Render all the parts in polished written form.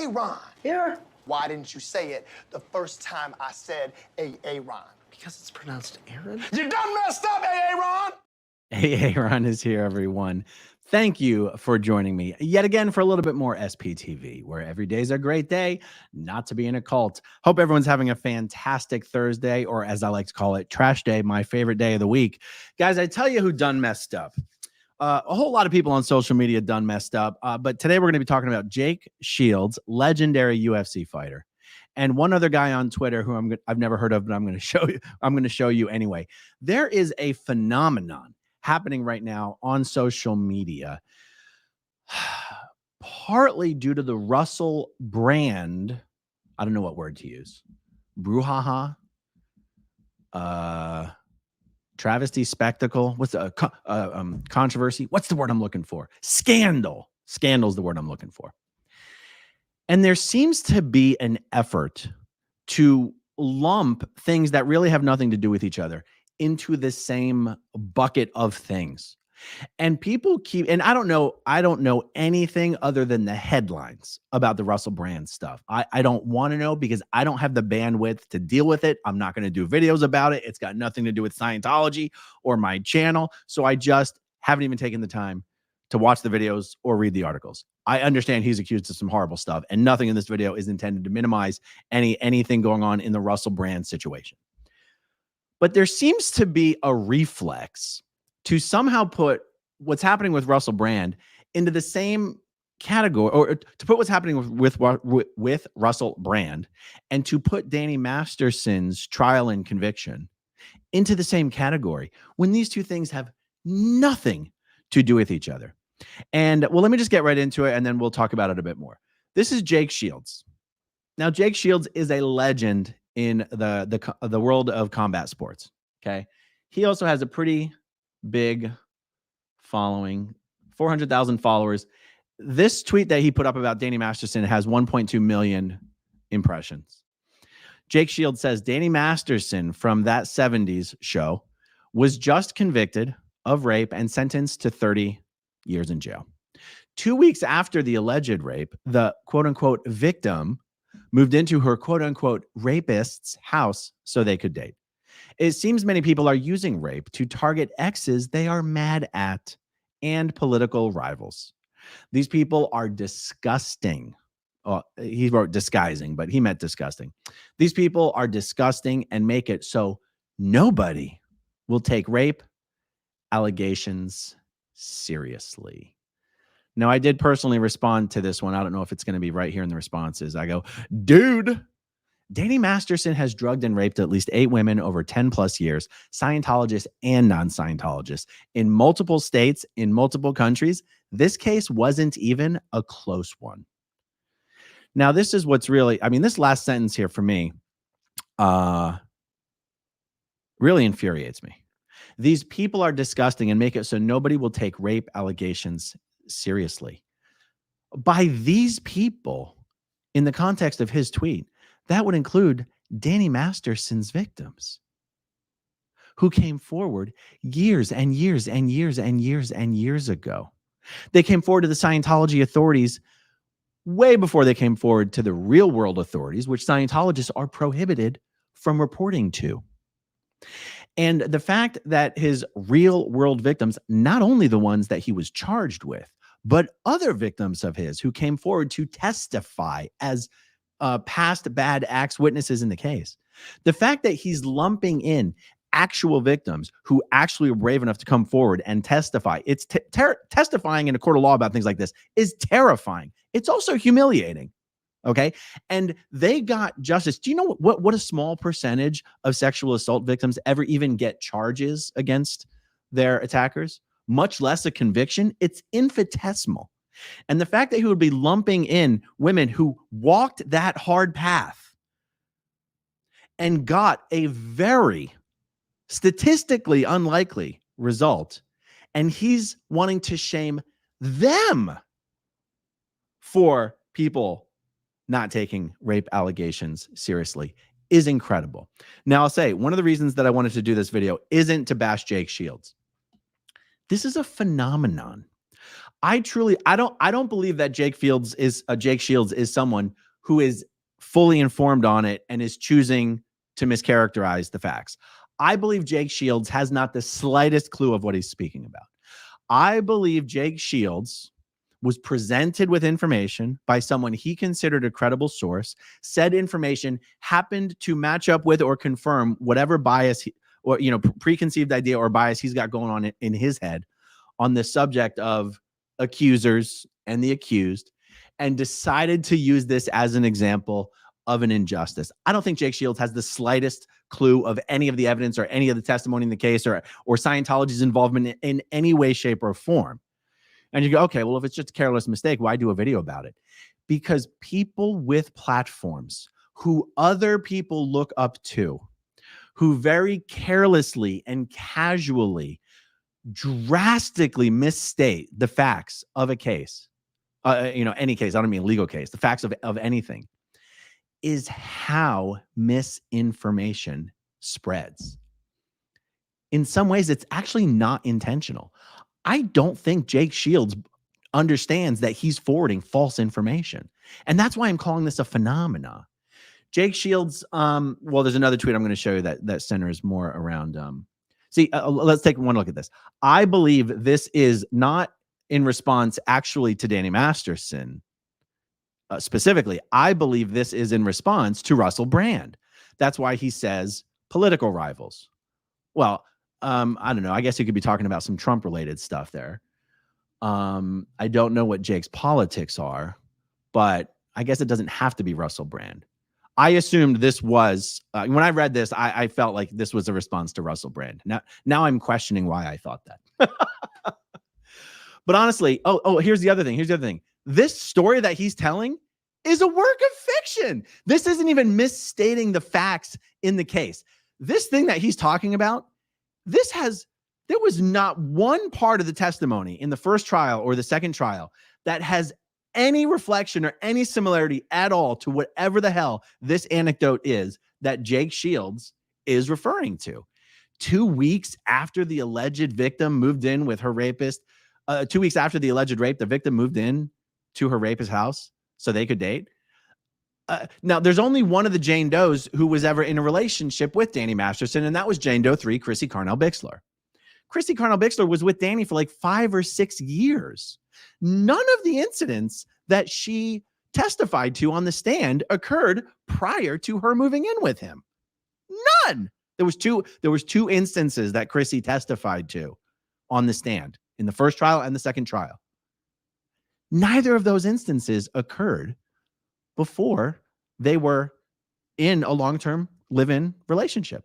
Ron. Here. Why didn't you say it the first time I said Ron? Because it's pronounced Aaron. You done messed up, Ron. Aaron is here, everyone. Thank you for joining me yet again for a little bit more SPTV, where every day is a great day not to be in a cult. Hope everyone's having a fantastic Thursday, or as I like to call it, trash day, my favorite day of the week. Guys, I tell you who done messed up. A whole lot of people on social media done messed up, but today we're going to be talking about Jake Shields, legendary UFC fighter, and one other guy on Twitter who I've never heard of, but I'm going to show you. I'm going to show you anyway. There is a phenomenon happening right now on social media, partly due to the Russell Brand. I don't know what word to use. Brouhaha. Travesty, spectacle. What's the controversy? What's the word I'm looking for? Scandal. Scandal is the word I'm looking for. And there seems to be an effort to lump things that really have nothing to do with each other into the same bucket of things. And people keep, and I don't know anything other than the headlines about the Russell Brand stuff. I don't want to know because I don't have the bandwidth to deal with it. I'm not going to do videos about it. It's got nothing to do with Scientology or my channel. So I just haven't even taken the time to watch the videos or read the articles. I understand he's accused of some horrible stuff, and nothing in this video is intended to minimize anything going on in the Russell Brand situation. But there seems to be a reflex to somehow put what's happening with Russell Brand into the same category, or to put what's happening with Russell Brand and to put Danny Masterson's trial and conviction into the same category when these two things have nothing to do with each other. And well, let me just get right into it and then we'll talk about it a bit more. This is Jake Shields. Now, Jake Shields is a legend in the world of combat sports. Okay. He also has a pretty big following, 400,000 followers. This tweet that he put up about Danny Masterson has 1.2 million impressions. Jake Shields says Danny Masterson from that 70s show was just convicted of rape and sentenced to 30 years in jail. 2 weeks after the alleged rape, the quote unquote victim moved into her quote unquote rapist's house so they could date. It seems many people are using rape to target exes they are mad at and political rivals. These people are disgusting. Oh, he wrote disguising, but he meant disgusting. These people are disgusting and make it so nobody will take rape allegations seriously. Now, I did personally respond to this one. I don't know if it's going to be right here in the responses. I go, dude, Danny Masterson has drugged and raped at least 8 women over 10 plus years, Scientologists and non-Scientologists, in multiple states, in multiple countries. This case wasn't even a close one. Now, this is what's really, I mean, this last sentence here for me really infuriates me. These people are disgusting and make it so nobody will take rape allegations seriously. By these people, in the context of his tweet, that would include Danny Masterson's victims, who came forward years and years and years and years and years ago. They came forward to the Scientology authorities way before they came forward to the real world authorities, which Scientologists are prohibited from reporting to. And the fact that his real world victims, not only the ones that he was charged with, but other victims of his who came forward to testify as past bad acts witnesses in the case. The fact that he's lumping in actual victims who actually were brave enough to come forward and testify. It's testifying in a court of law about things like this is terrifying. It's also humiliating. Okay. And they got justice. Do you know what a small percentage of sexual assault victims ever even get charges against their attackers, much less a conviction? It's infinitesimal. And the fact that he would be lumping in women who walked that hard path and got a very statistically unlikely result, and he's wanting to shame them for people not taking rape allegations seriously is incredible. Now, I'll say one of the reasons that I wanted to do this video isn't to bash Jake Shields. This is a phenomenon. I don't believe that Jake Shields is someone who is fully informed on it and is choosing to mischaracterize the facts. I believe Jake Shields has not the slightest clue of what he's speaking about. I believe Jake Shields was presented with information by someone he considered a credible source. Said information happened to match up with or confirm whatever bias or preconceived idea or bias he's got going on in his head on the subject of accusers and the accused, and decided to use this as an example of an injustice. I don't think Jake Shields has the slightest clue of any of the evidence or any of the testimony in the case or Scientology's involvement in any way, shape, or form. And you go, okay, well, if it's just a careless mistake, why do a video about it? Because people with platforms who other people look up to, who very carelessly and casually drastically misstate the facts of a case, any case, I don't mean legal case, the facts of anything, is how misinformation spreads. In some ways, it's actually not intentional. I don't think Jake Shields understands that he's forwarding false information. And that's why I'm calling this a phenomena. Jake Shields, well, there's another tweet I'm going to show you that centers more around. Let's take one look at this. I believe this is not in response actually to Danny Masterson. Specifically, I believe this is in response to Russell Brand. That's why he says political rivals. Well, I don't know. I guess he could be talking about some Trump-related stuff there. I don't know what Jake's politics are, but I guess it doesn't have to be Russell Brand. I assumed this was, when I read this, I felt like this was a response to Russell Brand. Now I'm questioning why I thought that. But honestly, here's the other thing. This story that he's telling is a work of fiction. This isn't even misstating the facts in the case. This thing that he's talking about, there was not one part of the testimony in the first trial or the second trial that has any reflection or any similarity at all to whatever the hell this anecdote is that Jake Shields is referring to. 2 weeks after the alleged victim moved in with her rapist, 2 weeks after the alleged rape, the victim moved in to her rapist's house so they could date. Now, there's only one of the Jane Does who was ever in a relationship with Danny Masterson, and that was Jane Doe 3, Chrissy Carnell-Bixler. Chrissy Carnell-Bixler was with Danny for like 5 or 6 years. None of the incidents that she testified to on the stand occurred prior to her moving in with him. None. There was two instances that Chrissy testified to on the stand in the first trial and the second trial. Neither of those instances occurred before they were in a long-term live-in relationship.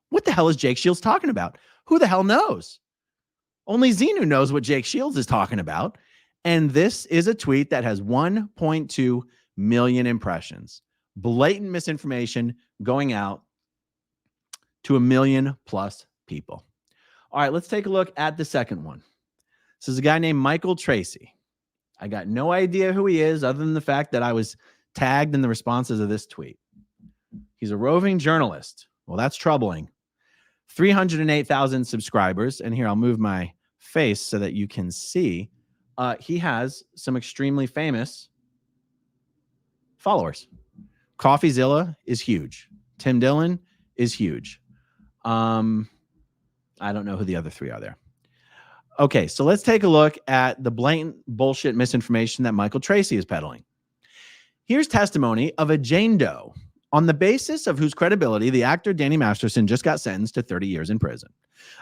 What the hell is Jake Shields talking about? Who the hell knows? Only Xenu knows what Jake Shields is talking about. And this is a tweet that has 1.2 million impressions. Blatant misinformation going out to 1 million plus people. All right, let's take a look at the second one. This is a guy named Michael Tracey. I got no idea who he is other than the fact that I was tagged in the responses of this tweet. He's a roving journalist. Well, that's troubling. 308,000 subscribers. And here, I'll move my face so that you can see. He has some extremely famous followers. CoffeeZilla is huge. Tim Dillon is huge. I don't know who the other three are there. Okay, so let's take a look at the blatant bullshit misinformation that Michael Tracey is peddling. Here's testimony of a Jane Doe on the basis of whose credibility the actor Danny Masterson just got sentenced to 30 years in prison.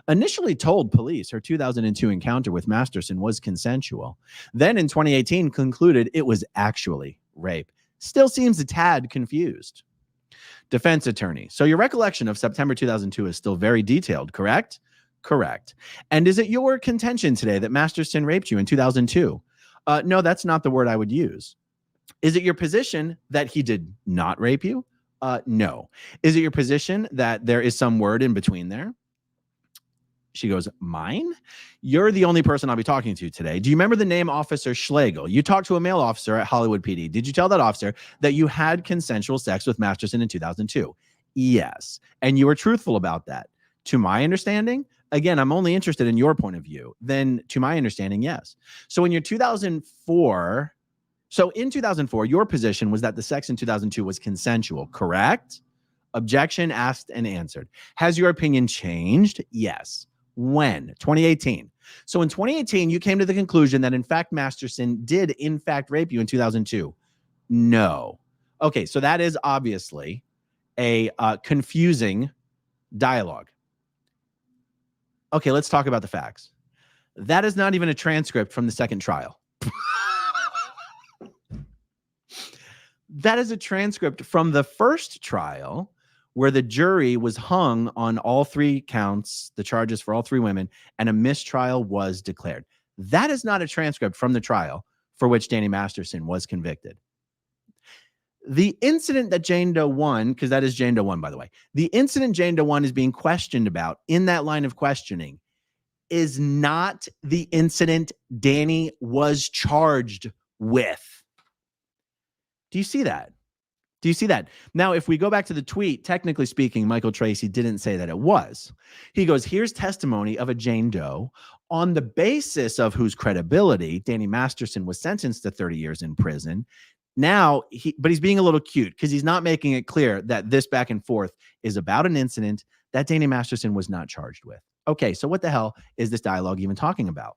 Initially told police her 2002 encounter with Masterson was consensual, then in 2018 concluded it was actually rape. Still seems a tad confused. Defense attorney. So your recollection of September 2002 is still very detailed, correct? Correct. And is it your contention today that Masterson raped you in 2002? No, that's not the word I would use. Is it your position that he did not rape you? No. Is it your position that there is some word in between there? She goes, mine? You're the only person I'll be talking to today. Do you remember the name Officer Schlegel? You talked to a male officer at Hollywood PD. Did you tell that officer that you had consensual sex with Masterson in 2002? Yes. And you were truthful about that. To my understanding, again, I'm only interested in your point of view. Then, to my understanding, yes. So in your 2004, in 2004, your position was that the sex in 2002 was consensual, correct? Objection asked and answered. Has your opinion changed? Yes. When? 2018. So in 2018, you came to the conclusion that, in fact, Masterson did, in fact, rape you in 2002. No. Okay, so that is obviously a confusing dialogue. Okay, let's talk about the facts. That is not even a transcript from the second trial. That is a transcript from the first trial where the jury was hung on all three counts, the charges for all three women, and a mistrial was declared. That is not a transcript from the trial for which Danny Masterson was convicted. The incident that Jane Doe 1, because that is Jane Doe 1, by the way, the incident Jane Doe 1 is being questioned about in that line of questioning is not the incident Danny was charged with. Do you see that? Do you see that? Now, if we go back to the tweet, technically speaking, Michael Tracey didn't say that it was. He goes, here's testimony of a Jane Doe on the basis of whose credibility Danny Masterson was sentenced to 30 years in prison. Now, but he's being a little cute because he's not making it clear that this back and forth is about an incident that Danny Masterson was not charged with. Okay, so what the hell is this dialogue even talking about?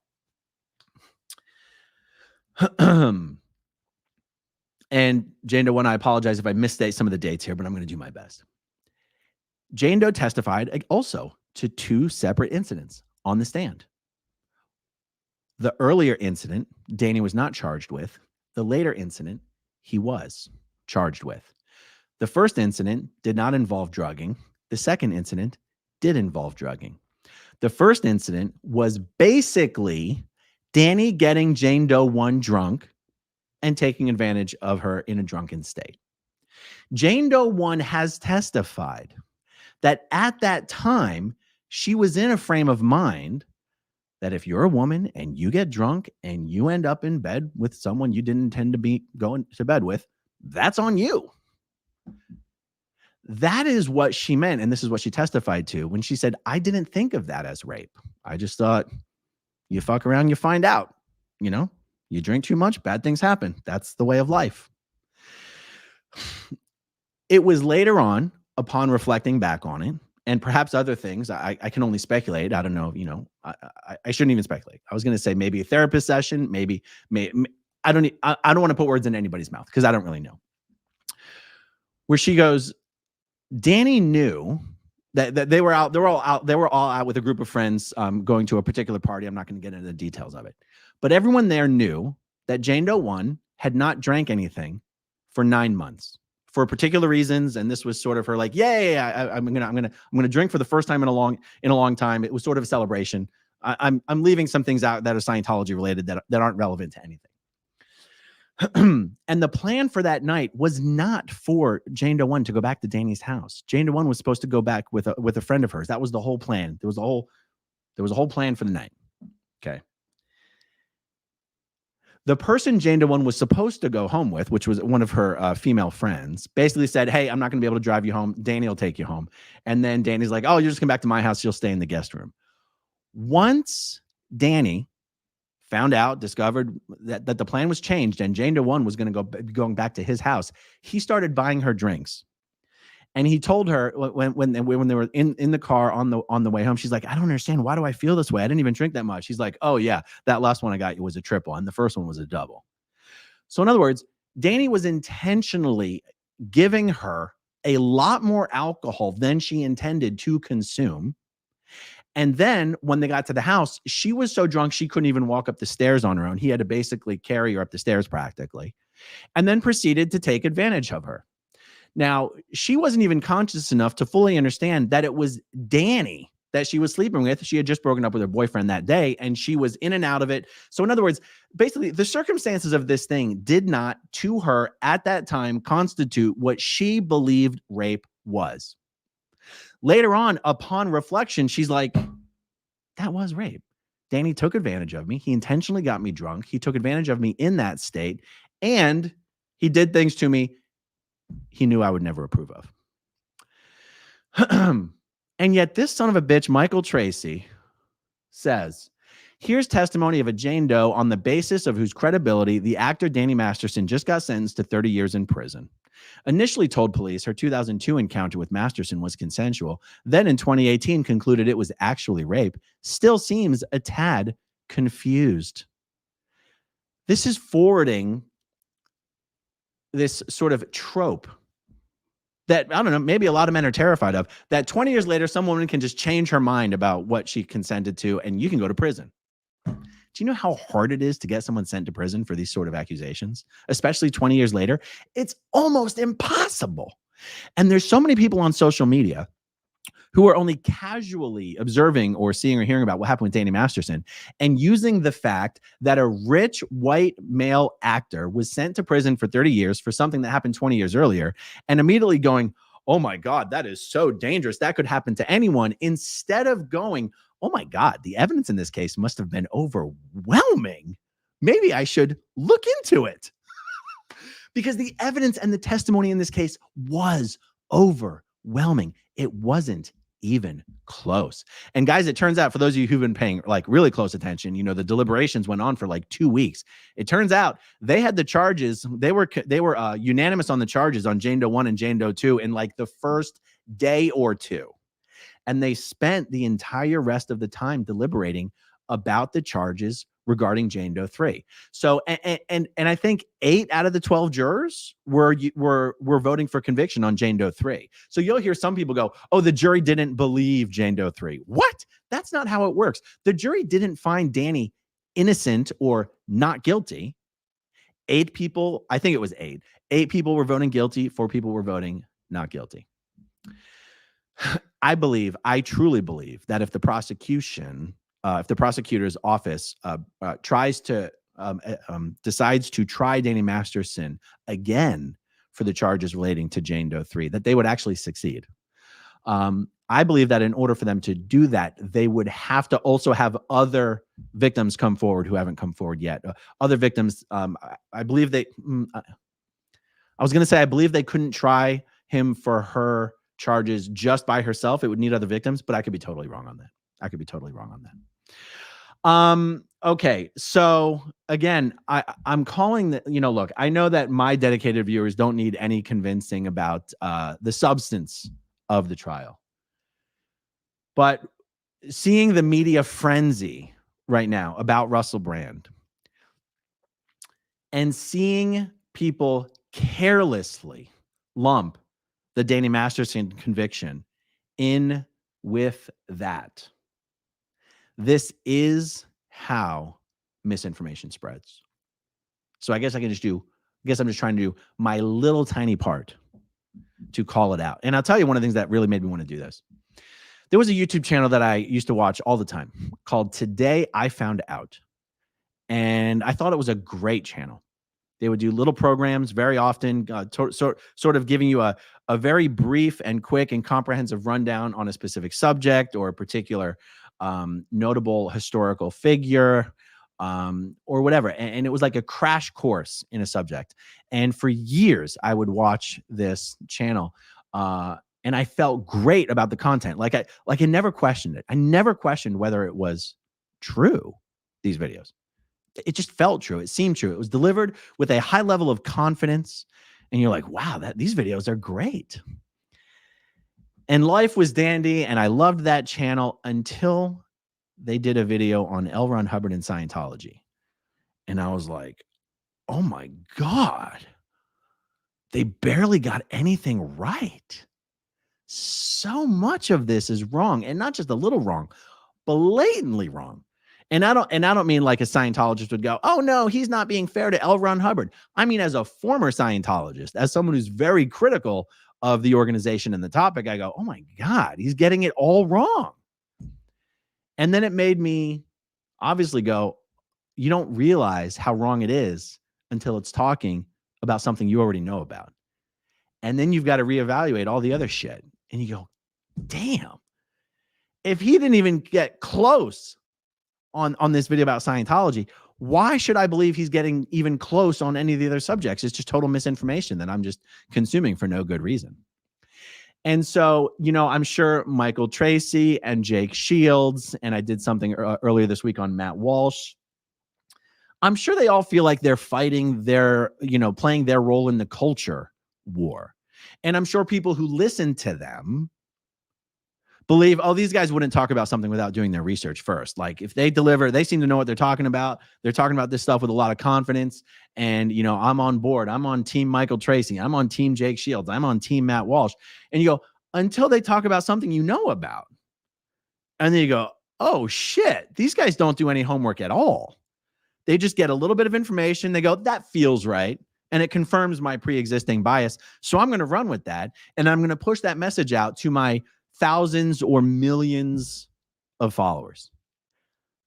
And Jane Doe 1, I apologize if I misstate some of the dates here, but I'm going to do my best. Jane Doe testified also to two separate incidents on the stand. The earlier incident, Danny was not charged with. The later incident, he was charged with. The first incident did not involve drugging. The second incident did involve drugging. The first incident was basically Danny getting Jane Doe 1 drunk and taking advantage of her in a drunken state. Jane Doe 1 has testified that at that time, she was in a frame of mind that if you're a woman and you get drunk and you end up in bed with someone you didn't intend to be going to bed with, that's on you. That is what she meant, and this is what she testified to when she said, I didn't think of that as rape. I just thought, you fuck around, you find out, you know? You drink too much, bad things happen. That's the way of life. It was later on, upon reflecting back on it, and perhaps other things, I can only speculate. I don't know, I shouldn't even speculate. I was going to say maybe a therapist session, maybe I don't want to put words in anybody's mouth because I don't really know. Where she goes, Danny knew that they were all out with a group of friends going to a particular party. I'm not going to get into the details of it. But everyone there knew that Jane Doe 1 had not drank anything for 9 months for particular reasons, and this was sort of her like, I'm gonna drink for the first time in a long time. It was sort of a celebration. I'm leaving some things out that are Scientology related that aren't relevant to anything. And the plan for that night was not for Jane Doe 1 to go back to Danny's house. Jane Doe 1 was supposed to go back with a friend of hers. That was the whole plan. There was a whole plan for the night. Okay. The person Jane Doe 1 was supposed to go home with, which was one of her female friends, basically said, hey, I'm not going to be able to drive you home. Danny will take you home. And then Danny's like, oh, you're just come back to my house. You'll stay in the guest room. Once Danny found out, discovered that the plan was changed and Jane Doe 1 was going to going back to his house, he started buying her drinks. And he told her when they were in the car on the way home, she's like, I don't understand. Why do I feel this way? I didn't even drink that much. He's like, oh yeah, that last one I got you was a triple and the first one was a double. So in other words, Danny was intentionally giving her a lot more alcohol than she intended to consume. And then when they got to the house, she was so drunk she couldn't even walk up the stairs on her own. He had to basically carry her up the stairs practically, and then proceeded to take advantage of her. Now, she wasn't even conscious enough to fully understand that it was Danny that she was sleeping with. She had just broken up with her boyfriend that day, and she was in and out of it. So in other words, basically, the circumstances of this thing did not, to her at that time, constitute what she believed rape was. Later on, upon reflection, she's like, that was rape. Danny took advantage of me. He intentionally got me drunk. He took advantage of me in that state, and he did things to me he knew I would never approve of. And yet this son of a bitch, Michael Tracey, says, here's testimony of a Jane Doe on the basis of whose credibility the actor Danny Masterson just got sentenced to 30 years in prison. Initially told police her 2002 encounter with Masterson was consensual, then in 2018 concluded it was actually rape, still seems a tad confused. This is forwarding this sort of trope that, I don't know, maybe a lot of men are terrified of, that 20 years later, some woman can just change her mind about what she consented to and you can go to prison. Do you know how hard it is to get someone sent to prison for these sort of accusations, especially 20 years later? It's almost impossible. And there's so many people on social media who are only casually observing or seeing or hearing about what happened with Danny Masterson and using the fact that a rich white male actor was sent to prison for 30 years for something that happened 20 years earlier and immediately going, oh my God, that is so dangerous. That could happen to anyone, instead of going, oh my God, the evidence in this case must have been overwhelming. Maybe I should look into it. Because the evidence and the testimony in this case was overwhelming. It wasn't even close. And guys, it turns out, for those of you who've been paying like really close attention, you know, the deliberations went on for like 2 weeks. It turns out they had the charges. They were unanimous on the charges on Jane Doe 1 and Jane Doe 2 in like the first day or two. And they spent the entire rest of the time deliberating about the charges regarding Jane Doe 3. So, and I think 8 out of the 12 jurors were voting for conviction on Jane Doe 3. So you'll hear some people go, oh, the jury didn't believe Jane Doe 3. What? That's not how it works. The jury didn't find Danny innocent or not guilty. 8 people, I think it was 8. 8 people were voting guilty. 4 people were voting not guilty. I truly believe that if the prosecutor's office decides to try Danny Masterson again for the charges relating to Jane Doe 3, that they would actually succeed. I believe that in order for them to do that, they would have to also have other victims come forward who haven't come forward yet. Other victims, I believe they, I was going to say, I believe they couldn't try him for her charges just by herself. It would need other victims, but I could be totally wrong on that. Okay. So again, I'm calling that, you know, look, I know that my dedicated viewers don't need any convincing about the substance of the trial, but seeing the media frenzy right now about Russell Brand and seeing people carelessly lump the Danny Masterson conviction in with that. This is how misinformation spreads. So I guess I'm just trying to do my little tiny part to call it out. And I'll tell you one of the things that really made me want to do this. There was a YouTube channel that I used to watch all the time called Today I Found Out. And I thought it was a great channel. They would do little programs very often, sort of giving you a very brief and quick and comprehensive rundown on a specific subject or a particular notable historical figure or whatever. And it was like a crash course in a subject. And for years, I would watch this channel and I felt great about the content. Like I never questioned it. I never questioned whether it was true, these videos. It just felt true. It seemed true. It was delivered with a high level of confidence. And you're like, wow, these videos are great. And life was dandy. And I loved that channel until they did a video on L. Ron Hubbard and Scientology. And I was like, oh my God, they barely got anything right. So much of this is wrong, and not just a little wrong, blatantly wrong. And I don't mean like a Scientologist would go, oh no, he's not being fair to L. Ron Hubbard. I mean, as a former Scientologist, as someone who's very critical of the organization and the topic, I go, oh my God, he's getting it all wrong. And then it made me obviously go, you don't realize how wrong it is until it's talking about something you already know about. And then you've got to reevaluate all the other shit. And you go, damn, if he didn't even get close on this video about Scientology, why should I believe he's getting even close on any of the other subjects? It's just total misinformation that I'm just consuming for no good reason. And so, I'm sure Michael Tracey and Jake Shields, and I did something earlier this week on Matt Walsh. I'm sure they all feel like they're fighting playing their role in the culture war. And I'm sure people who listen to them believe, oh, these guys wouldn't talk about something without doing their research first. Like if they deliver, they seem to know what they're talking about. They're talking about this stuff with a lot of confidence. And, I'm on board. I'm on team Michael Tracey. I'm on team Jake Shields. I'm on team Matt Walsh. And you go, until they talk about something you know about. And then you go, oh shit, these guys don't do any homework at all. They just get a little bit of information. They go, that feels right. And it confirms my pre-existing bias. So I'm going to run with that. And I'm going to push that message out to my thousands or millions of followers.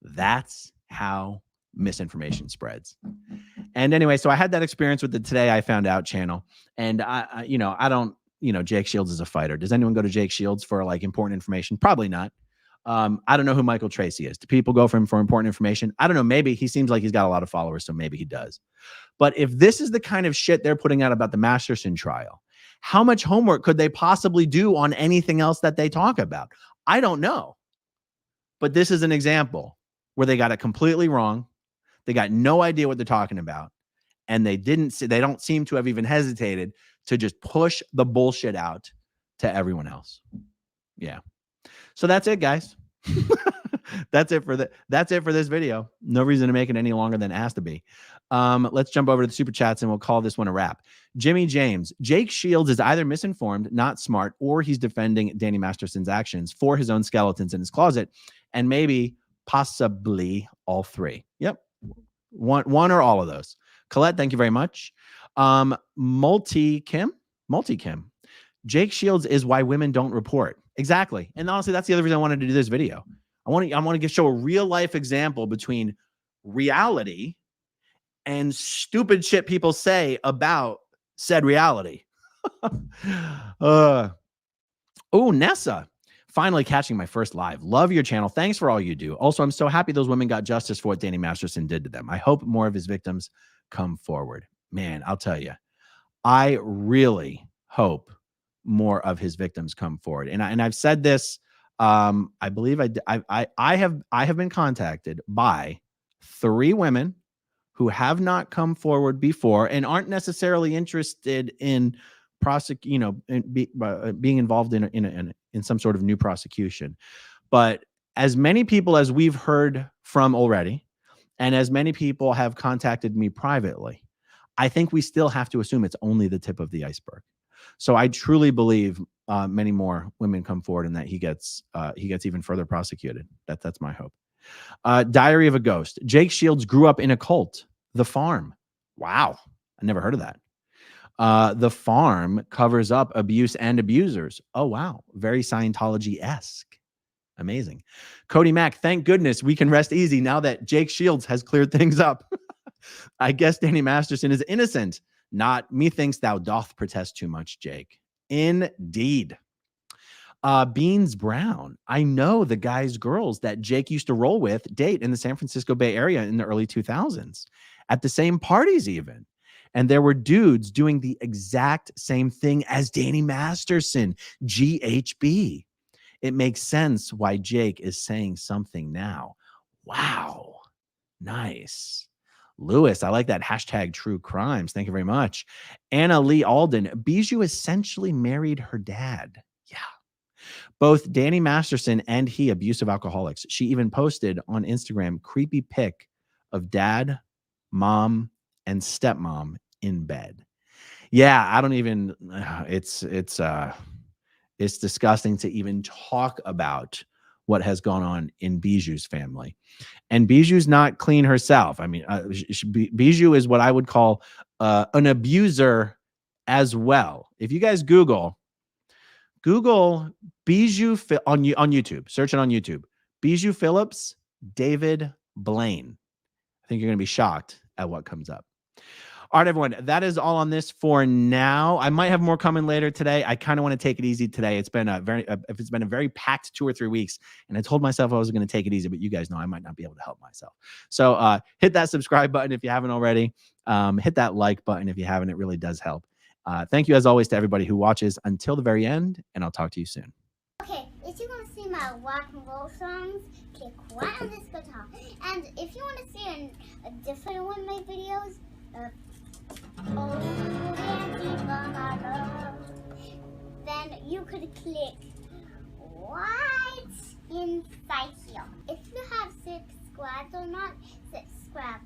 That's how misinformation spreads. And anyway, so I had that experience with the Today I Found Out channel. And I don't, Jake Shields is a fighter. Does anyone go to Jake Shields for like important information? Probably not. I don't know who Michael Tracey is. Do people go for him for important information? I don't know. Maybe he seems like he's got a lot of followers, so maybe he does. But if this is the kind of shit they're putting out about the Masterson trial, how much homework could they possibly do on anything else that they talk about? I don't know. But this is an example where they got it completely wrong. They got no idea what they're talking about. And they don't seem to have even hesitated to just push the bullshit out to everyone else. Yeah. So that's it, guys. That's it for this video. No reason to make it any longer than it has to be. Let's jump over to the super chats and we'll call this one a wrap. Jimmy James, Jake Shields is either misinformed, not smart, or he's defending Danny Masterson's actions for his own skeletons in his closet, and maybe possibly all three. Yep. One or all of those. Colette, thank you very much. Multi Kim. Jake Shields is why women don't report. Exactly. And honestly, that's the other reason I wanted to do this video. I want to show a real life example between reality and stupid shit people say about said reality. Nessa, finally catching my first live. Love your channel. Thanks for all you do. Also, I'm so happy those women got justice for what Danny Masterson did to them. I hope more of his victims come forward. Man, I'll tell you, I really hope more of his victims come forward. And I've said this. I believe I have been contacted by 3 women who have not come forward before and aren't necessarily interested in being involved in some sort of new prosecution. But as many people as we've heard from already, and as many people have contacted me privately, I think we still have to assume it's only the tip of the iceberg. So I truly believe many more women come forward and that he gets even further prosecuted. That's my hope. Diary of a Ghost. Jake Shields grew up in a cult. The Farm. Wow. I never heard of that. The Farm covers up abuse and abusers. Oh, wow. Very Scientology-esque. Amazing. Cody Mack, thank goodness we can rest easy now that Jake Shields has cleared things up. I guess Danny Masterson is innocent. Not methinks thou doth protest too much, Jake. Indeed. Beans Brown. I know the girls that Jake used to roll with date in the San Francisco Bay Area in the early 2000s at the same parties even. And there were dudes doing the exact same thing as Danny Masterson, GHB. It makes sense why Jake is saying something now. Wow. Nice. Lewis, I like that hashtag true crimes. Thank you very much. Anna Lee Alden, Bijou essentially married her dad. Yeah. Both Danny Masterson and he abusive alcoholics. She even posted on Instagram creepy pic of dad, mom, and stepmom in bed. Yeah, I don't even, it's disgusting to even talk about what has gone on in Bijou's family. And Bijou's not clean herself. I mean, Bijou is what I would call an abuser as well. If you guys Google Bijou on YouTube, search it on YouTube. Bijou Phillips, David Blaine. I think you're going to be shocked at what comes up. All right, everyone, that is all on this for now. I might have more coming later today. I kind of want to take it easy today. It's been a very packed 2 or 3 weeks, and I told myself I was going to take it easy, but you guys know I might not be able to help myself. So hit that subscribe button if you haven't already. Hit that like button if you haven't. It really does help. Thank you, as always, to everybody who watches until the very end, and I'll talk to you soon. Okay, if you want to see my rock and roll songs, click right on this guitar. And if you want to see a different one of my videos, then you could click right inside here. If you have subscribed or not, subscribe